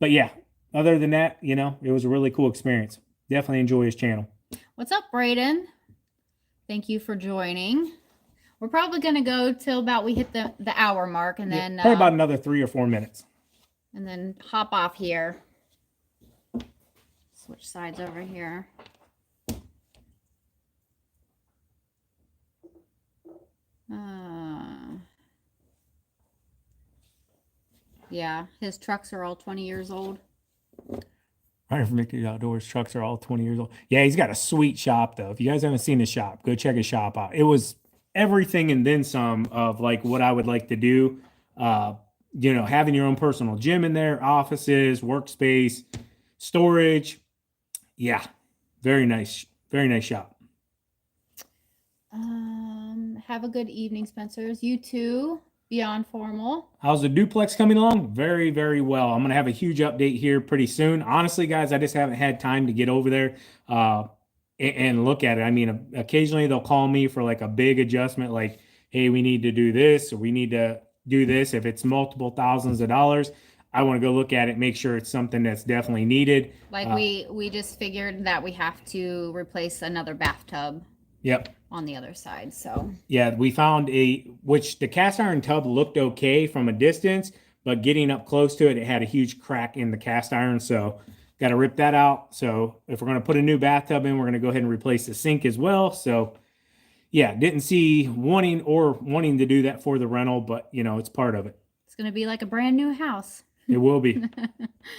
But yeah, other than that, it was a really cool experience. Definitely enjoy his channel.
What's up, Braden? Thank you for joining. We're probably going to go till about we hit the hour mark, and then
probably about another 3 or 4 minutes.
And then hop off here. Switch sides over here. Yeah, his trucks are all 20 years old.
Ryan from Victory Outdoors trucks are all 20 years old. Yeah, he's got a sweet shop though. If you guys haven't seen his shop, go check his shop out. It was everything and then some of like what I would like to do. Having your own personal gym in there, offices, workspace, storage. Yeah, very nice shop.
Have a good evening, Spencers. You too. Beyond Formal.
How's the duplex coming along? Very, very well. I'm going to have a huge update here pretty soon. Honestly, guys, I just haven't had time to get over there and look at it. I mean, occasionally they'll call me for like a big adjustment, like, hey, we need to do this, or we need to do this. If it's multiple thousands of dollars, I want to go look at it, make sure it's something that's definitely needed.
Like we just figured that we have to replace another bathtub.
Yep.
On the other side. So
yeah, we found which the cast iron tub looked okay from a distance, but getting up close to it, it had a huge crack in the cast iron. So got to rip that out. So if we're going to put a new bathtub in, we're going to go ahead and replace the sink as well. So yeah, didn't see wanting to do that for the rental, but it's part of it.
It's going to be like a brand new house.
It will be.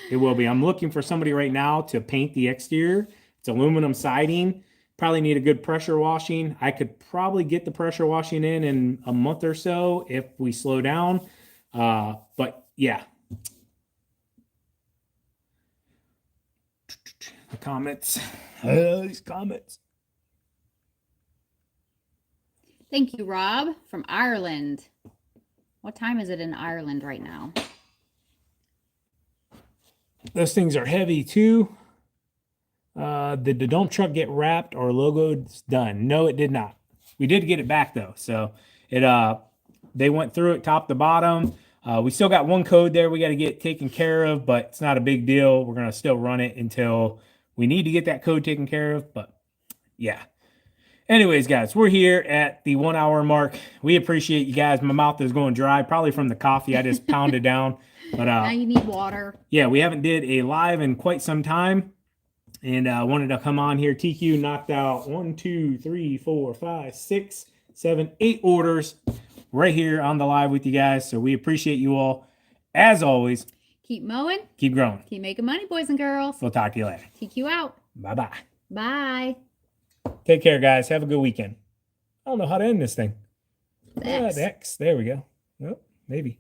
It will be. I'm looking for somebody right now to paint the exterior. It's aluminum siding. Probably need a good pressure washing. I could probably get the pressure washing in a month or so if we slow down. But yeah. The comments. These comments.
Thank you, Rob, from Ireland. What time is it in Ireland right now?
Those things are heavy too. Did the dump truck get wrapped or logo's done? No, it did not. We did get it back though. So they went through it top to bottom. We still got one code there we got to get taken care of, but it's not a big deal. We're going to still run it until we need to get that code taken care of. But yeah. Anyways, guys, we're here at the 1 hour mark. We appreciate you guys. My mouth is going dry, probably from the coffee I just pounded down. But
now you need water.
Yeah, we haven't did a live in quite some time. And I wanted to come on here. TQ knocked out 1, 2, 3, 4, 5, 6, 7, 8 orders right here on the live with you guys. So we appreciate you all. As always,
keep mowing.
Keep growing.
Keep making money, boys and girls.
We'll talk to you later.
TQ out.
Bye-bye.
Bye.
Take care, guys. Have a good weekend. I don't know how to end this thing.
The X.
The X. There we go. Oh, maybe.